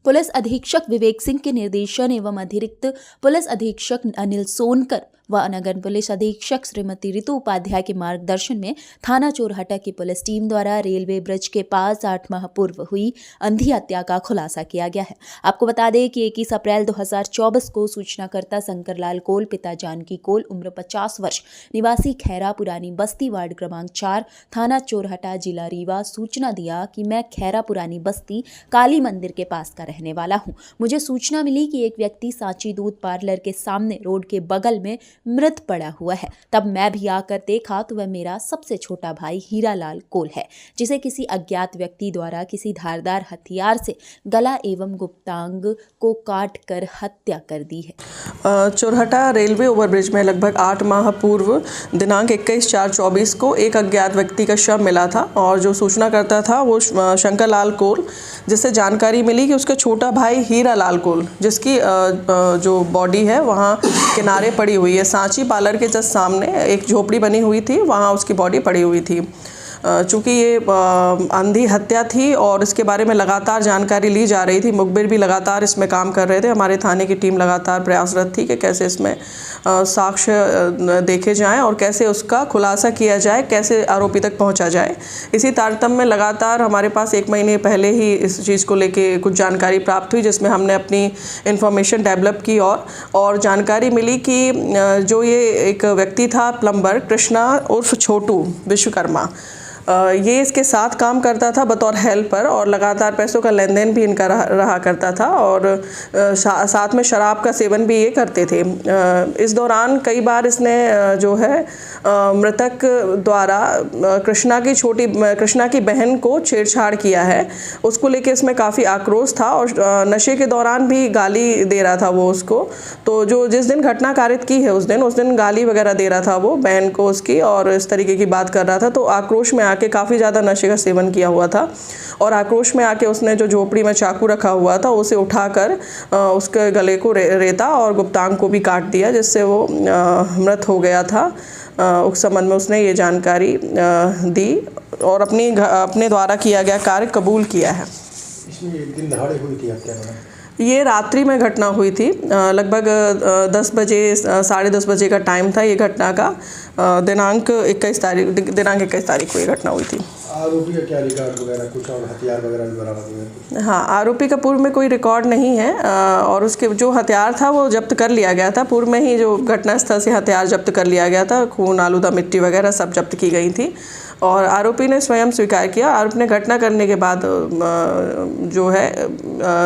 Police अधीक्षक विवेक सिंह के निर्देशन एवं अतिरिक्त पुलिस अधीक्षक अनिल सोनकर व नगर पुलिस अधीक्षक श्रीमती ऋतु उपाध्याय के मार्गदर्शन में थाना चोरहटा की पुलिस टीम द्वारा रेलवे ब्रिज के पास 8 माह पूर्व हुई अंधी हत्या का खुलासा किया गया है। आपको बता दें कि 21 अप्रैल 2024 को सूचनाकर्ता शंकरलाल कोल पिता जानकी कोल उम्र 50 वर्ष निवासी खैरा पुरानी बस्ती वार्ड क्रमांक 4 थाना चोरहटा जिला रीवा सूचना दिया कि मैं खैरा पुरानी बस्ती काली मंदिर के पास का रहने वाला हूँ। मुझे सूचना मिली कि एक व्यक्ति सांची दूध पार्लर के सामने रोड के बगल में मृत पड़ा हुआ है। तब मैं भी आकर देखा तो वह मेरा सबसे छोटा भाई हीरालाल कोल है, जिसे किसी अज्ञात व्यक्ति द्वारा किसी धारदार हथियार से गला एवं गुप्तांग को काट कर हत्या कर दी है। चोरहटा रेलवे ओवरब्रिज में लगभग 8 माह पूर्व दिनांक 21/4/24 को एक अज्ञात व्यक्ति का शव मिला था और जो सूचना करता था वो शंकरलाल कोल, जिससे जानकारी मिली कि उसका छोटा भाई हीरालाल कोल, जिसकी जो बॉडी है वहाँ किनारे पड़ी हुई है। सांची पार्लर के जस्ट सामने एक झोपड़ी बनी हुई थी, वहाँ उसकी बॉडी पड़ी हुई थी। चूँकि ये अंधी हत्या थी और इसके बारे में लगातार जानकारी ली जा रही थी, मुखबिर भी लगातार इसमें काम कर रहे थे। हमारे थाने की टीम लगातार प्रयासरत थी कि कैसे इसमें साक्ष्य देखे जाएं और कैसे उसका खुलासा किया जाए, कैसे आरोपी तक पहुंचा जाए। इसी तारतम्य में लगातार हमारे पास 1 महीने पहले ही इस चीज़ को लेके कुछ जानकारी प्राप्त हुई, जिसमें हमने अपनी इन्फॉर्मेशन डेवलप की और जानकारी मिली कि जो ये एक व्यक्ति था प्लम्बर कृष्णा उर्फ छोटू विश्वकर्मा, ये इसके साथ काम करता था बतौर हेल्पर और लगातार पैसों का लेन देन भी इनका रहा करता था और साथ में शराब का सेवन भी ये करते थे। इस दौरान कई बार इसने जो है मृतक द्वारा कृष्णा की बहन को छेड़छाड़ किया है। उसको लेके इसमें काफ़ी आक्रोश था और नशे के दौरान भी गाली दे रहा था वो उसको। तो जो जिस दिन घटना कारित की है उस दिन गाली वगैरह दे रहा था वो बहन को उसकी और इस तरीके की बात कर रहा था। तो आक्रोश में आके काफ़ी ज़्यादा नशे का सेवन किया हुआ था और आक्रोश में आके उसने जो झोपड़ी में चाकू रखा हुआ था उसे उठाकर उसके गले को रेता और गुप्तांग को भी काट दिया, जिससे वो मृत हो गया था। उस संबंध में उसने ये जानकारी दी और अपने द्वारा किया गया कार्य कबूल किया है। इसमें एक दिन दहाड़े हुई थी हत्या? ये रात्रि में घटना हुई थी, लगभग 10 बजे 10:30 बजे का टाइम था ये घटना का। दिनांक 21 तारीख को ये घटना हुई थी। आरोपी का क्या रिकॉर्ड वगैरह कुछ और हथियार वगैरह भी बरामद हुए? हाँ, आरोपी का पूर्व में कोई रिकॉर्ड नहीं है और उसके जो हथियार था वो जब्त कर लिया गया था। पूर्व में ही जो घटनास्थल से हथियार जब्त कर लिया गया था, खून आलूदा मिट्टी वगैरह सब जब्त की गई थी और आरोपी ने स्वयं स्वीकार किया। आरोपी ने घटना करने के बाद जो है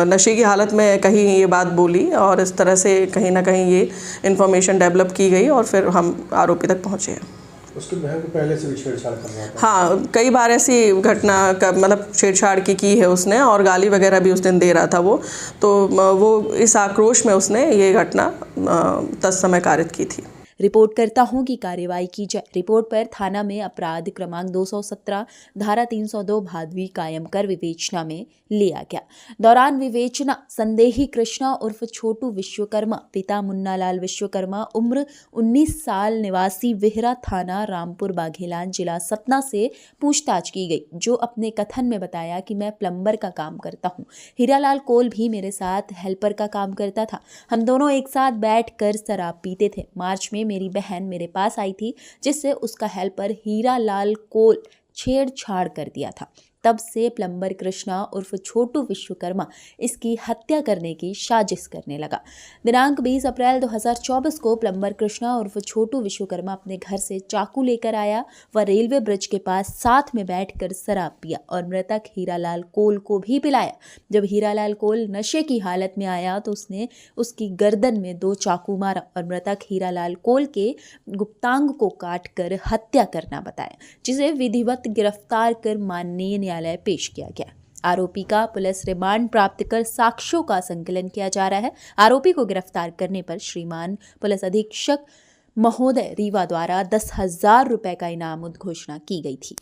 नशे की हालत में कहीं ये बात बोली और इस तरह से कहीं ना कहीं ये इन्फॉर्मेशन डेवलप की गई और फिर हम आरोपी तक पहुँचे हैं। उसके बहन को पहले से भी छेड़छाड़ कर रहा था? हाँ, कई बार ऐसी घटना का मतलब छेड़छाड़ की है उसने और गाली वगैरह भी उस दिन दे रहा था वो इस आक्रोश में उसने ये घटना तत्समय कारित की थी। रिपोर्ट करता हूं कि कार्रवाई की जाए। रिपोर्ट पर थाना में अपराध क्रमांक 217 धारा 302 भादवी कायम कर विवेचना में लिया गया। दौरान विवेचना संदेही कृष्णा उर्फ छोटू विश्वकर्मा पिता मुन्नालाल विश्वकर्मा उम्र 19 साल निवासी विहरा थाना रामपुर बाघेलान जिला सतना से पूछताछ की गई, जो अपने कथन में बताया कि मैं प्लम्बर का काम करता हूँ। हीरालाल कोल भी मेरे साथ हेल्पर का काम करता था। हम दोनों एक साथ बैठकर शराब पीते थे। मार्च में मेरी बहन मेरे पास आई थी, जिससे उसका हेल्पर हीरालाल कोल छेड़छाड़ कर दिया था। तब से प्लम्बर कृष्णा उर्फ छोटू विश्वकर्मा इसकी हत्या करने की साजिश करने लगा। दिनांक 20 अप्रैल 2024 को प्लम्बर कृष्णा उर्फ छोटू विश्वकर्मा अपने घर से चाकू लेकर आया व रेलवे ब्रिज के पास साथ में बैठकर शराब पिया और मृतक हीरालाल कोल को भी पिलाया। जब हीरालाल कोल नशे की हालत में आया तो उसने उसकी गर्दन में 2 चाकू मारा और मृतक हीरालाल कोल के गुप्तांग को काट कर हत्या करना बताया, जिसे विधिवत गिरफ्तार कर माननीय न्यायालय पेश किया गया। आरोपी का पुलिस रिमांड प्राप्त कर साक्ष्यों का संकलन किया जा रहा है। आरोपी को गिरफ्तार करने पर श्रीमान पुलिस अधीक्षक महोदय रीवा द्वारा 10,000 रुपए का इनाम घोषणा की गई थी।